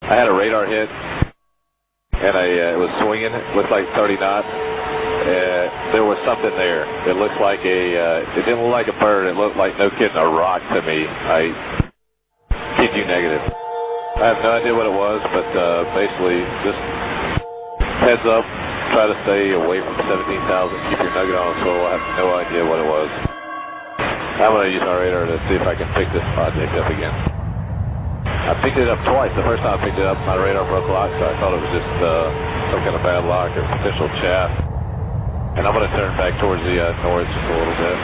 I had a radar hit, and it was swinging. It looked like 30 knots. There was something there. It looked like it didn't look like a bird. It looked like, no kidding, a rock to me. I kid you negative. I have no idea what it was, but basically just heads up, try to stay away from 17,000, keep your nugget on the swivel. I have no idea what it was. I'm going to use my radar to see if I can pick this project up again. I picked it up twice. The first time I picked it up, my radar broke lock, so I thought it was just some kind of bad lock or potential chaff. And I'm going to turn back towards the north just a little bit.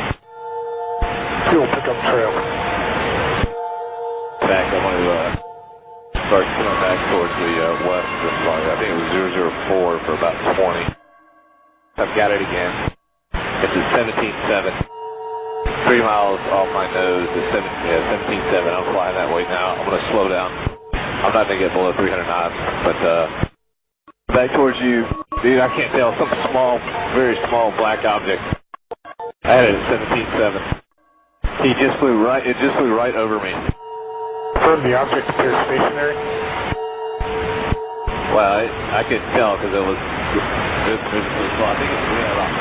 Fuel pickup trail. Back, I'm going to start coming back towards the west. I think it was 004 for about 20. I've got it again. It's at 17.7. 3 miles off my nose is 17.7. I'm flying that way now. I'm going to slow down. I'm not going to get below 300 knots, but back towards you. Dude, I can't tell. Some small, very small black object. I had it at 17.7. It just flew right over me. Confirm the object appears stationary. Well, I could tell because it was I think it was about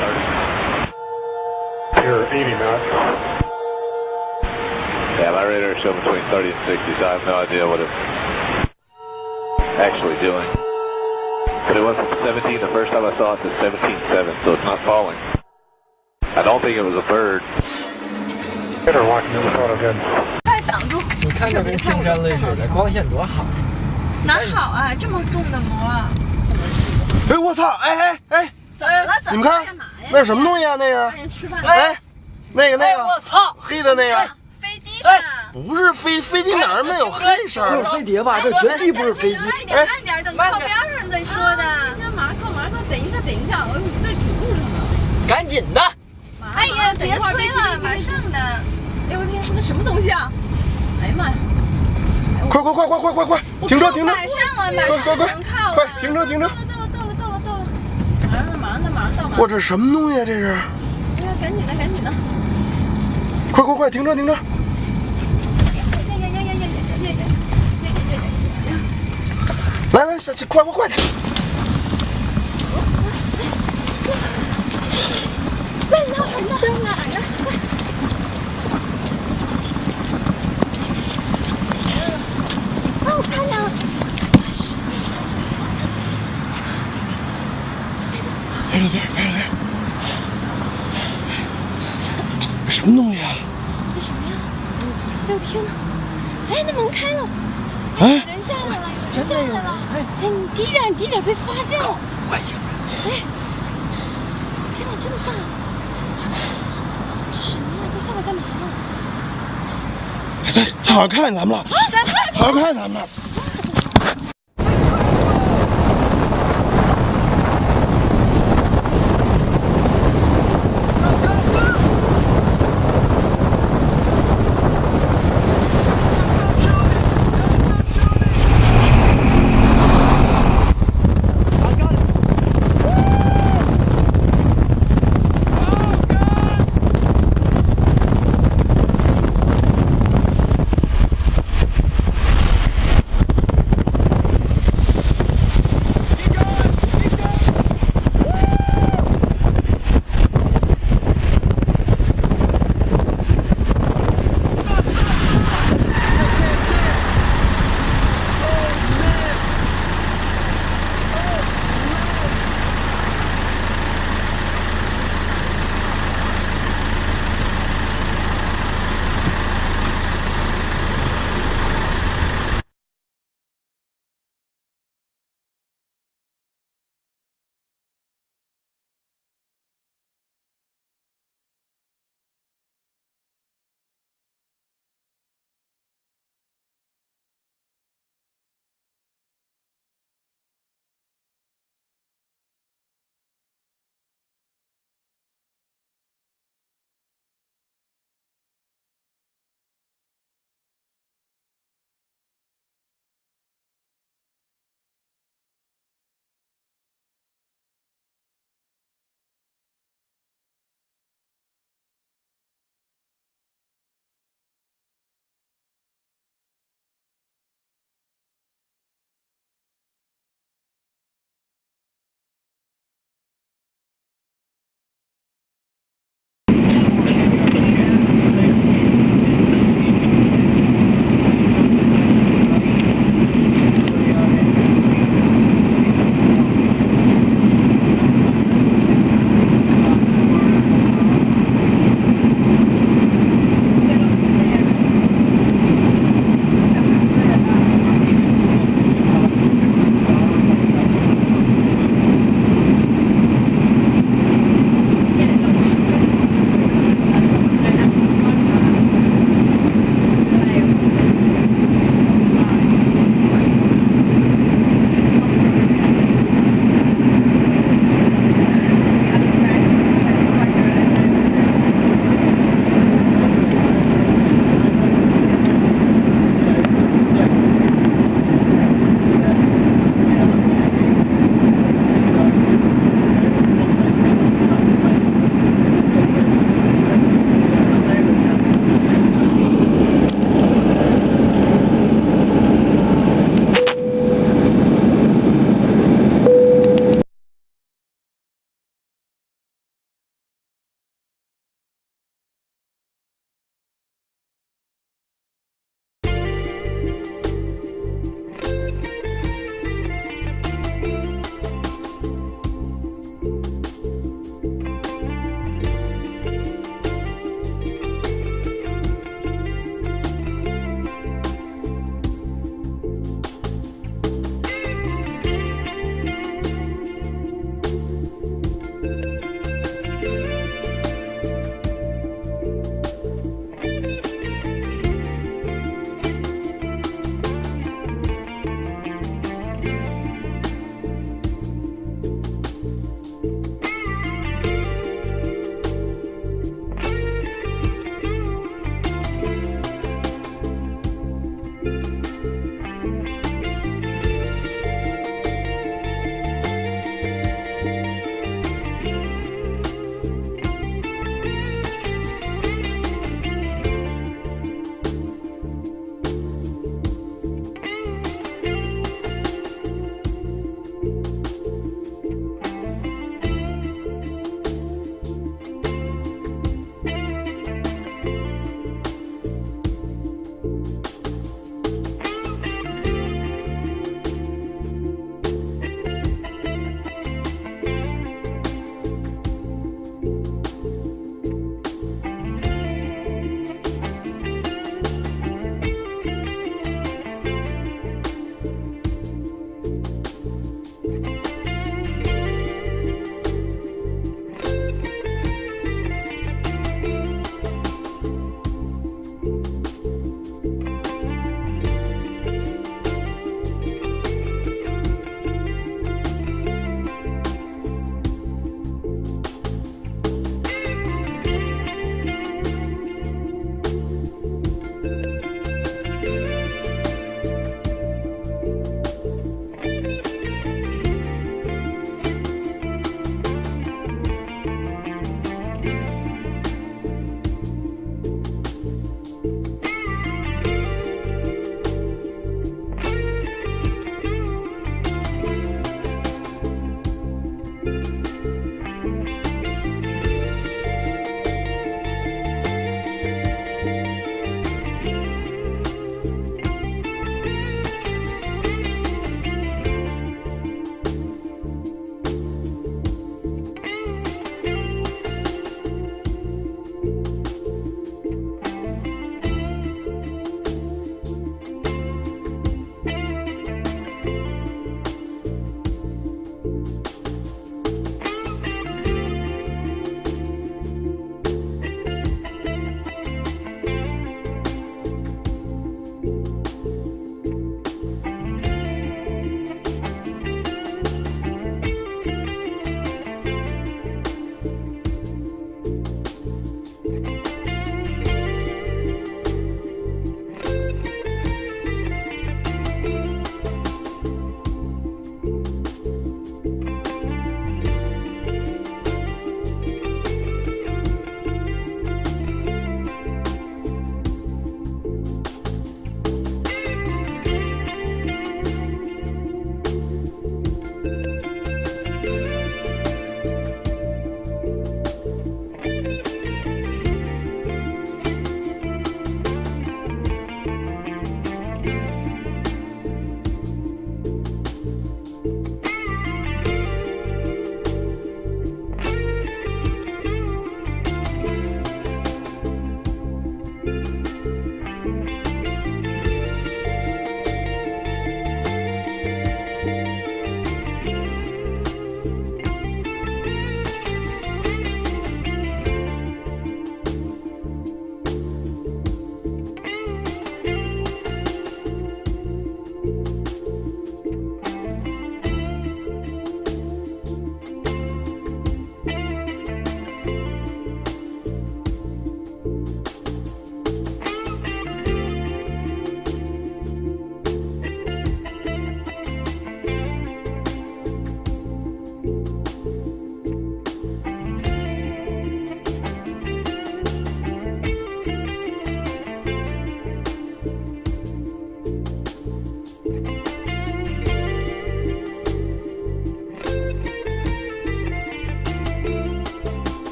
30. You're 80 knots. Yeah, my radar showed between 30 and 60, so I have no idea what it's actually doing. But it went from 17 the first time I saw it to 17.7, so it's not falling. I don't think it was a bird. Better lock in the photo gun. 你看这跟青山泪水的，光线多好。哪好啊，这么重的膜。哎，我操！哎，怎么了？你们看，那是什么东西啊？那是？吃饭。哎，那个，我操，黑的那个。飞机吧？不是飞机哪儿没有黑色？这是飞碟吧？这绝对不是飞机。慢点，等靠边上再说的。先马上靠，等一下，我在主路上呢。赶紧的！哎呀，别催了，马上的。哎我天，那什么东西啊？哎呀妈呀！快！停车！马上了，快！快停车！到了！马上到！我这什么东西啊？这是？哎呀，赶紧的！快停车！来，下去，快点！在哪儿呢？我看见了。拍照片。什么东西啊？那什么呀？哎呦天哪！哎，那门开了。哎，人下来了，真的有。哎，你低点，被发现了。外星人。哎，天哪，真的下来了。这什么呀？他下来干嘛呢？他好像看见咱们了。好像看见咱们了。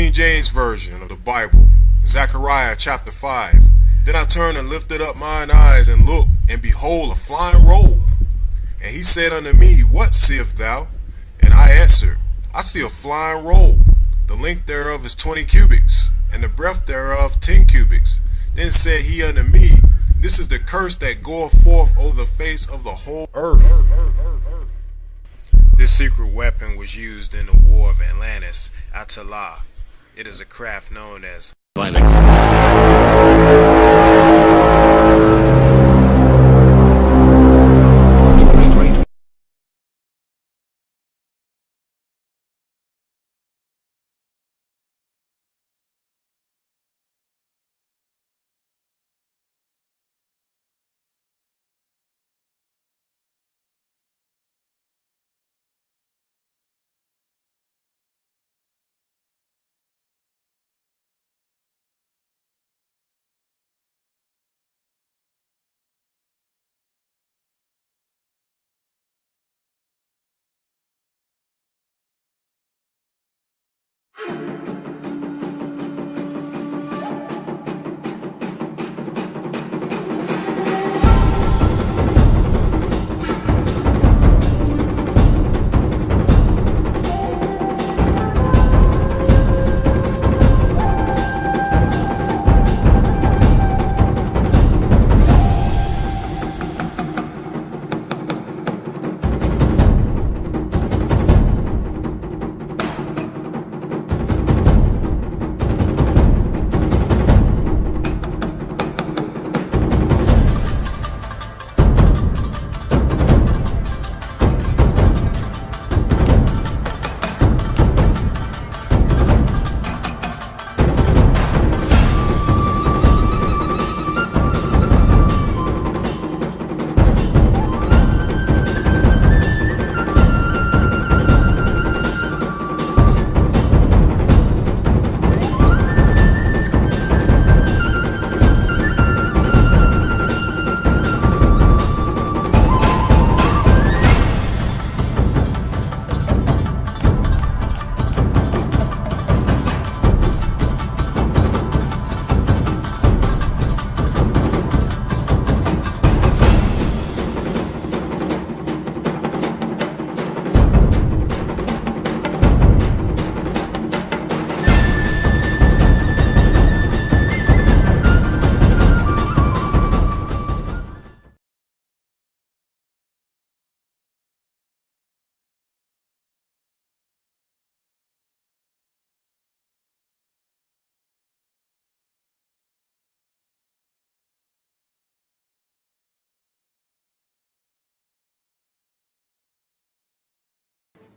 King James Version of the Bible, Zechariah chapter 5. Then I turned and lifted up mine eyes and looked, and behold, a flying roll. And he said unto me, What seest thou? And I answered, I see a flying roll. The length thereof is 20 cubits, and the breadth thereof 10 cubits. Then said he unto me, This is the curse that goeth forth over the face of the whole earth. This secret weapon was used in the War of Atlantis, Atala. It is a craft known as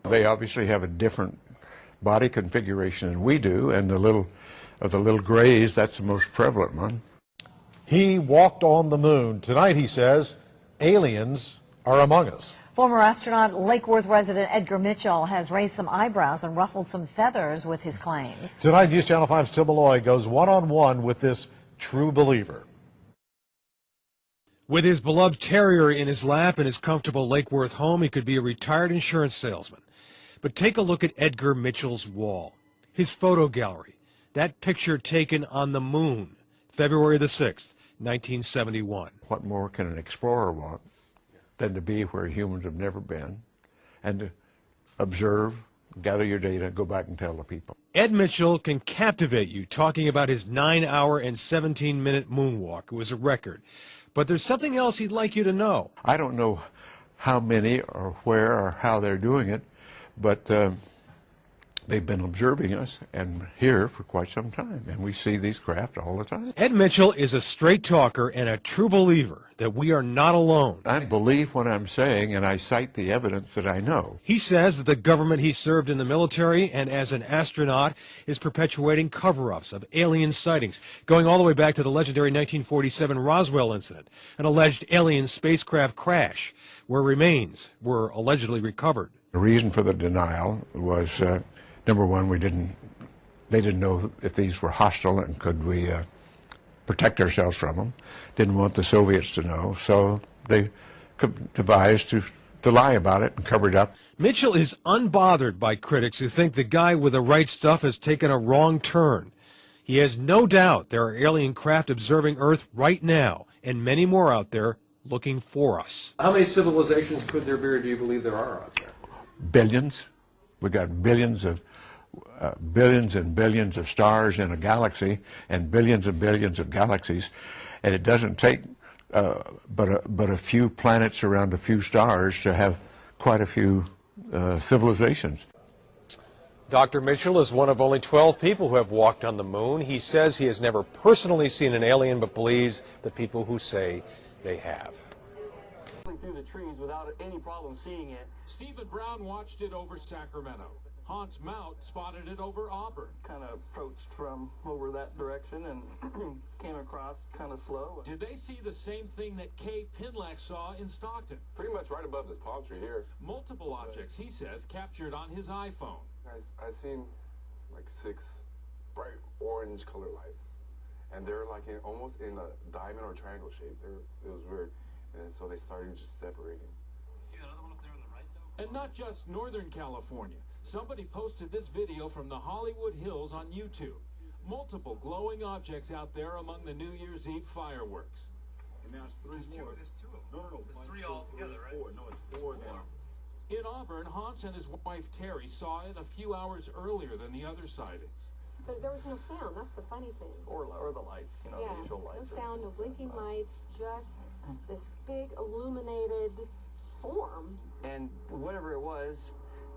They obviously have a different body configuration than we do, and the little grays, that's the most prevalent one. He walked on the moon. Tonight, he says, aliens are among us. Former astronaut Lake Worth resident Edgar Mitchell has raised some eyebrows and ruffled some feathers with his claims. Tonight, News Channel 5's Tim Malloy goes one-on-one with this true believer. With his beloved terrier in his lap in his comfortable Lake Worth home, he could be a retired insurance salesman. But take a look at Edgar Mitchell's wall, his photo gallery, that picture taken on the moon, February the 6th, 1971. What more can an explorer want than to be where humans have never been and to observe, gather your data, go back and tell the people. Ed Mitchell can captivate you talking about his 9-hour and 17-minute moonwalk. It was a record. But there's something else he'd like you to know. I don't know how many or where or how they're doing it, but they've been observing us and here for quite some time, and we see these craft all the time. Ed Mitchell is a straight talker and a true believer that we are not alone. I believe what I'm saying, and I cite the evidence that I know. He says that the government he served in the military and as an astronaut is perpetuating cover-ups of alien sightings, going all the way back to the legendary 1947 Roswell incident, an alleged alien spacecraft crash where remains were allegedly recovered. The reason for the denial was, number one, they didn't know if these were hostile and could we protect ourselves from them. Didn't want the Soviets to know, so they devised to to lie about it and cover it up. Mitchell is unbothered by critics who think the guy with the right stuff has taken a wrong turn. He has no doubt there are alien craft observing Earth right now, and many more out there looking for us. How many civilizations could there be, or do you believe there are out there? Billions. We've got billions and billions of stars in a galaxy, and billions of galaxies, and it doesn't take but a few planets around a few stars to have quite a few civilizations. Dr. Mitchell is one of only 12 people who have walked on the moon. He says he has never personally seen an alien, but believes the people who say they have. Through the trees without any problem seeing it. Stephen Brown watched it over Sacramento. Hans Mount spotted it over Auburn. Kind of approached from over that direction and came across kind of slow. Did they see the same thing that Kay Pinlack saw in Stockton? Pretty much right above this palm tree here. Multiple objects, he says, captured on his iPhone. I seen like 6 bright orange color lights, and they're like almost in a diamond or triangle shape. It was weird, and so they started just separating. See that other one up there on the right, though? And not just Northern California. Somebody posted this video from the Hollywood Hills on YouTube. Multiple glowing objects out there among the New Year's Eve fireworks. And now it's 3 more. There's 2 of them. No. There's 3 altogether, right? 4. No, it's 4 now. In Auburn, Hans and his wife Terry saw it a few hours earlier than the other sightings. But there was no sound. That's the funny thing. Or the lights, the usual lights. No sound, no blinking lights, just this big illuminated form. And whatever it was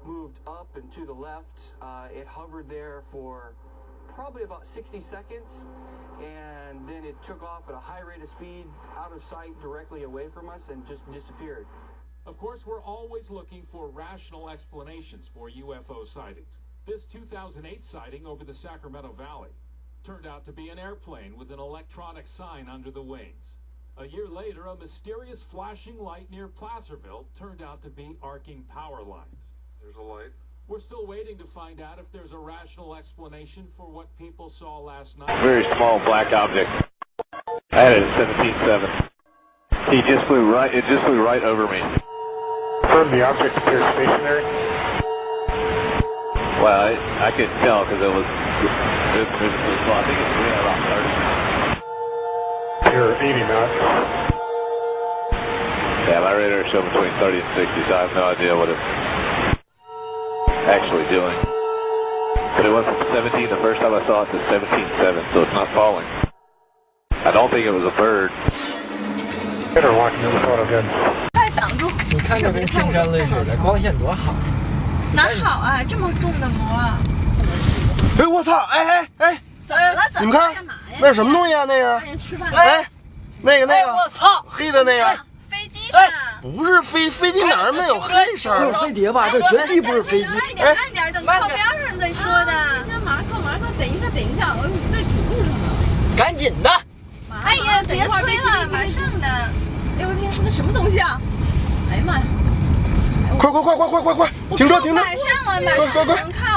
moved up and to the left. It hovered there for probably about 60 seconds, and then it took off at a high rate of speed, out of sight, directly away from us, and just disappeared. Of course, we're always looking for rational explanations for UFO sightings. This 2008 sighting over the Sacramento Valley turned out to be an airplane with an electronic sign under the wings. A year later, a mysterious flashing light near Placerville turned out to be arcing power lines. There's a light. We're still waiting to find out if there's a rational explanation for what people saw last night. Very small black object. I had it at 17.7. It just flew right over me. Confirm the object appears stationary. Well, I couldn't tell because it was moving so slow. I think it's moving about 30. You're 80 knots. Yeah, my radar showed between 30 and 60, so I have no idea what it's actually doing. But it went from 17 the first time I saw it to 17.7, so it's not falling. I don't think it was a bird. Better watch the photo good. 你看这跟青山泪水的，光线多好。哪好啊，这么重的膜。哎，我操！哎！怎么了？你们看，那是什么东西啊？那是？哎，那个，我操，黑的那个。飞机吧？不是飞机哪儿没有黑色？就是飞碟吧？这绝对不是飞机。慢点，等靠边上再说的。马上靠，等一下，我在主路上呢。赶紧的！哎呀，别催了，马上的。哎呦我天，那什么东西啊？哎呀妈呀！快！停车！马上了，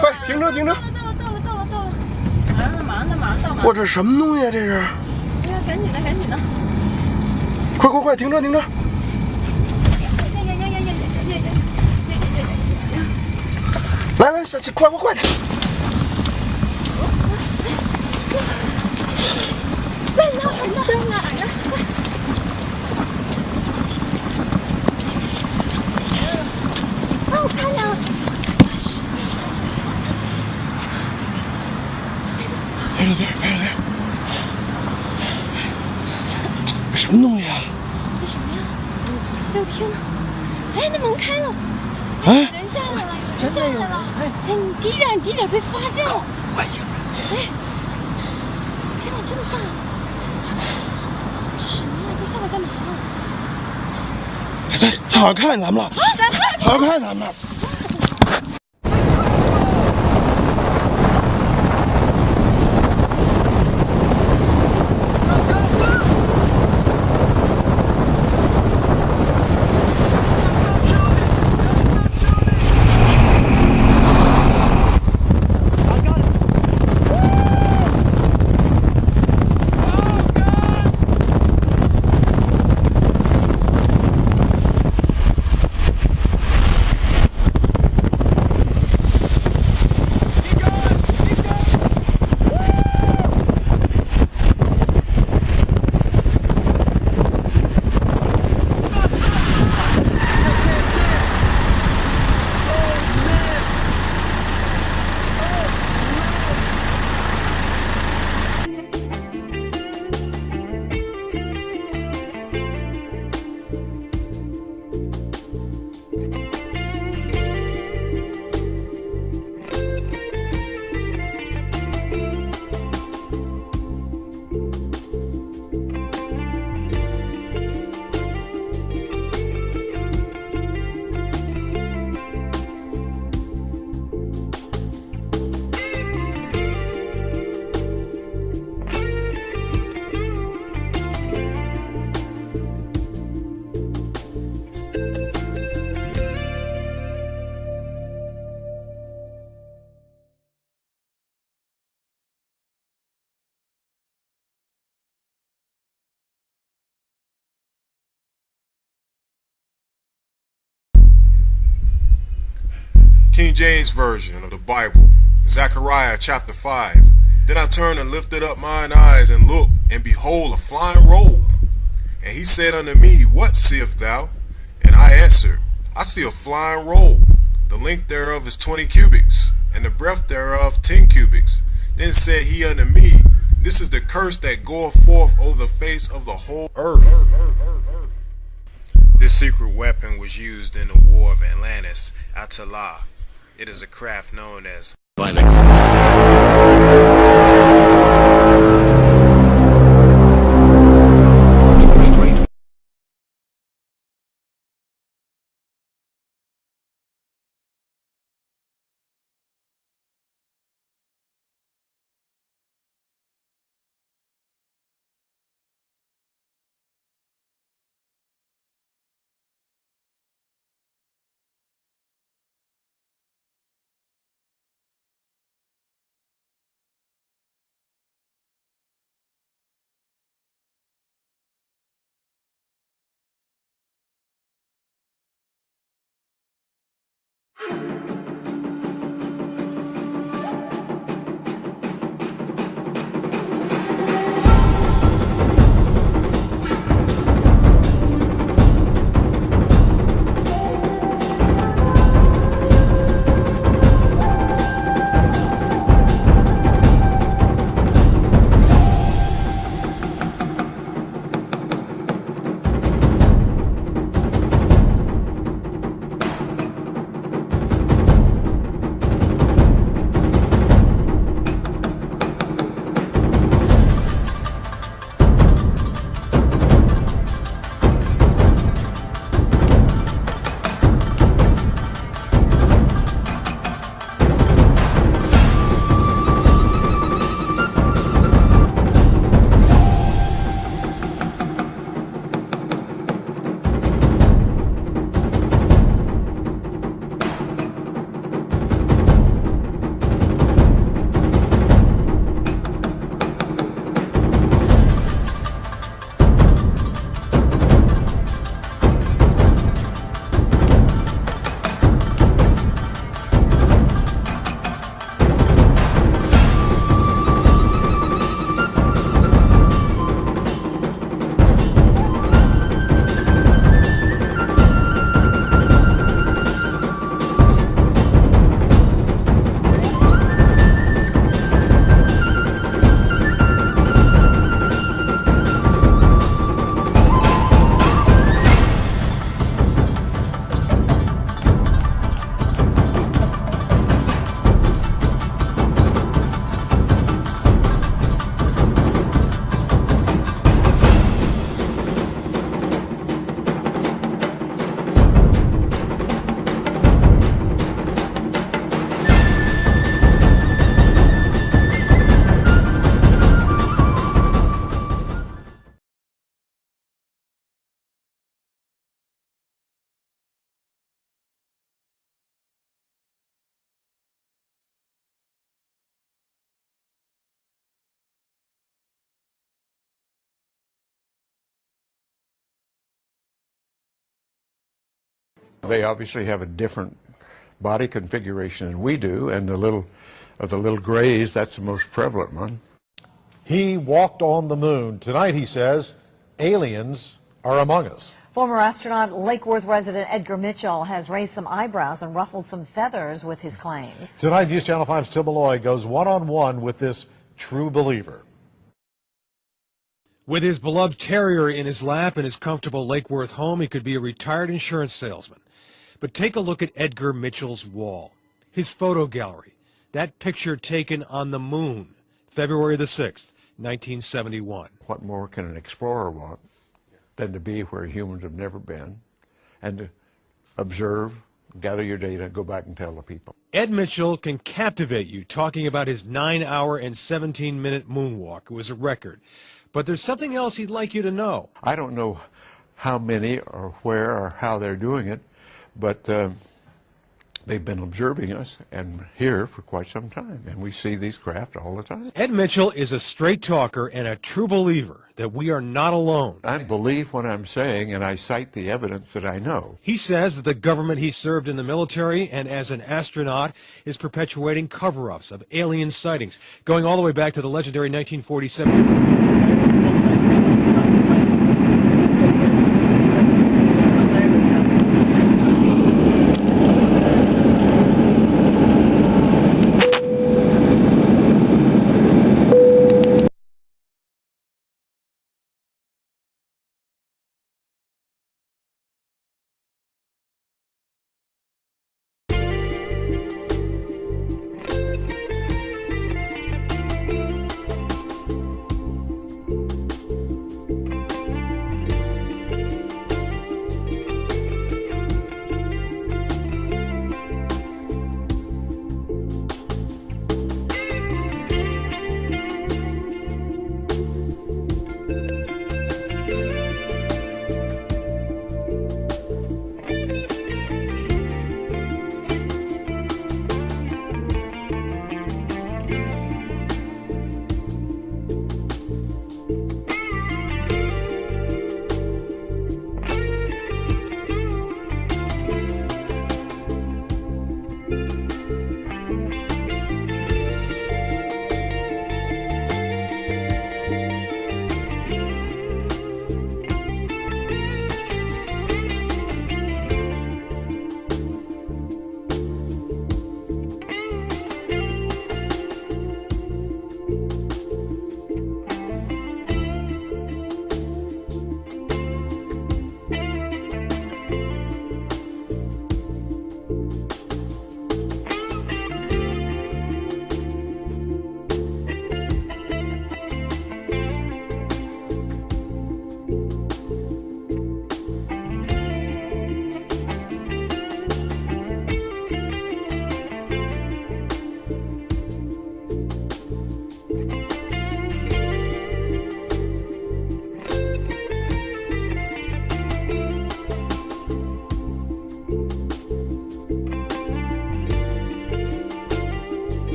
快！停车！到了，马上到。我这什么东西啊？这是？哎呀，赶紧的！快！停车！来，下去，快点！在哪儿？我看见了。拍照片。什么东西啊？这什么呀？哎呦天哪！哎，那门开了。哎，人下来了，真的有人！哎，你低点，被发现了。外星人！哎，天哪，真的下来了！这什么呀？他下来干嘛了？他好像看见咱们了。好像看见咱们了。King James Version of the Bible, Zechariah chapter 5. Then I turned and lifted up mine eyes and looked, and behold, a flying roll. And he said unto me, What seest thou? And I answered, I see a flying roll. The length thereof is 20 cubits, and the breadth thereof 10 cubits. Then said he unto me, This is the curse that goeth forth over the face of the whole earth. This secret weapon was used in the War of Atlantis, Atala. It is a craft known as They obviously have a different body configuration than we do, and the little grays, that's the most prevalent one. He walked on the moon. Tonight, he says, aliens are among us. Former astronaut Lake Worth resident Edgar Mitchell has raised some eyebrows and ruffled some feathers with his claims. Tonight, News Channel 5's Tim Malloy goes one-on-one with this true believer. With his beloved terrier in his lap in his comfortable Lake Worth home, he could be a retired insurance salesman. But take a look at Edgar Mitchell's wall, his photo gallery, that picture taken on the moon, February the 6th, 1971. What more can an explorer want than to be where humans have never been and to observe, gather your data, go back and tell the people. Ed Mitchell can captivate you talking about his 9-hour and 17-minute moonwalk. It was a record. But there's something else he'd like you to know. I don't know how many or where or how they're doing it, but They've been observing us and here for quite some time, and we see these craft all the time. Ed Mitchell is a straight talker and a true believer that we are not alone. I believe what I'm saying, and I cite the evidence that I know. He says that the government he served in the military and as an astronaut is perpetuating cover-ups of alien sightings, going all the way back to the legendary 1947...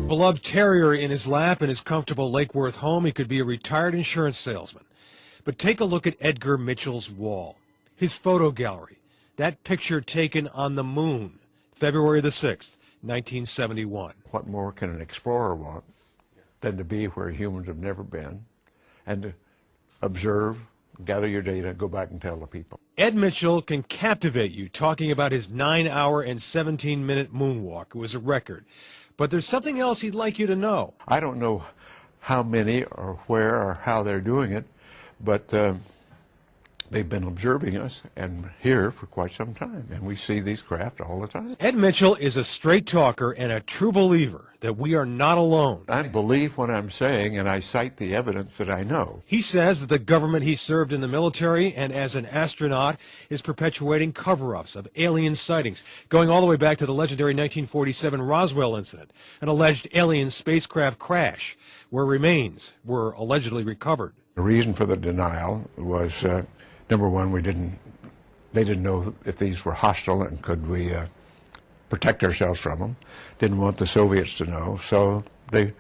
beloved terrier in his lap in his comfortable Lake Worth home, he could be a retired insurance salesman. But take a look at Edgar Mitchell's wall, his photo gallery, that picture taken on the moon, February the 6th, 1971. What more can an explorer want than to be where humans have never been and to observe, gather your data, go back and tell the people. Ed Mitchell can captivate you talking about his 9-hour and 17-minute moonwalk. It was a record. But there's something else he'd like you to know. I don't know how many or where or how they're doing it, but they've been observing us and here for quite some time, and we see these craft all the time. Ed Mitchell is a straight talker and a true believer that we are not alone. I believe what I'm saying, and I cite the evidence that I know. He says that the government he served in the military and as an astronaut is perpetuating cover-ups of alien sightings, going all the way back to the legendary 1947 Roswell incident, an alleged alien spacecraft crash where remains were allegedly recovered. The reason for the denial was, number one, they didn't know if these were hostile and could we protect ourselves from them. Didn't want the Soviets to know, so they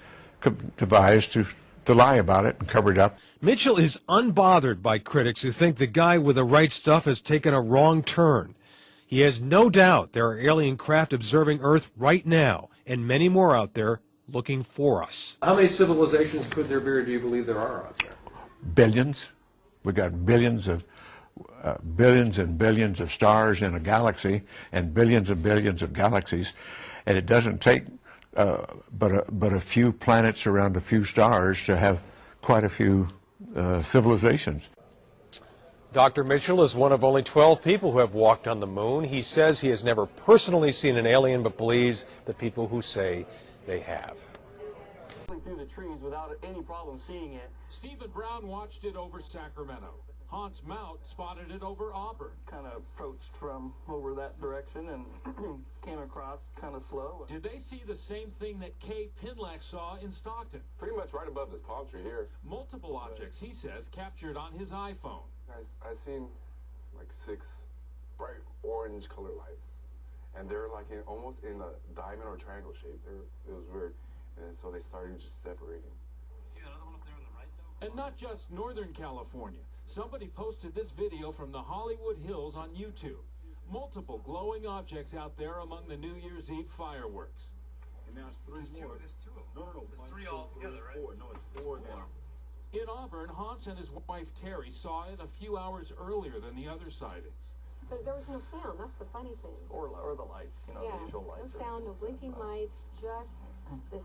devised to lie about it and cover it up. Mitchell is unbothered by critics who think the guy with the right stuff has taken a wrong turn. He has no doubt there are alien craft observing Earth right now, and many more out there looking for us. How many civilizations could there be, or do you believe there are out there? Billions. We got billions of billions and billions of stars in a galaxy and billions of galaxies, and it doesn't take but a few planets around a few stars to have quite a few civilizations. Dr. Mitchell is one of only 12 people who have walked on the moon. He says he has never personally seen an alien, but believes the people who say they have. Through the trees without any problem seeing it. Stephen Brown watched it over Sacramento. Hans Mount spotted it over Auburn. Kind of approached from over that direction and came across kind of slow. Did they see the same thing that Kay Pinlack saw in Stockton? Pretty much right above this palm tree here. Multiple objects, he says, captured on his iPhone. I seen like 6 bright orange color lights, and they're like almost in a diamond or triangle shape. It was weird, and so they started just separating. See that other one up there on the right, though? And not just Northern California. Somebody posted this video from the Hollywood Hills on YouTube. Multiple glowing objects out there among the New Year's Eve fireworks. And now it's 3 more. There's 2 of them. No. There's 3 all altogether, right? 4. No, it's 4 now. In Auburn, Hans and his wife Terry saw it a few hours earlier than the other sightings. But there was no sound. That's the funny thing. Or the lights, the usual lights. No sound, no blinking lights, just this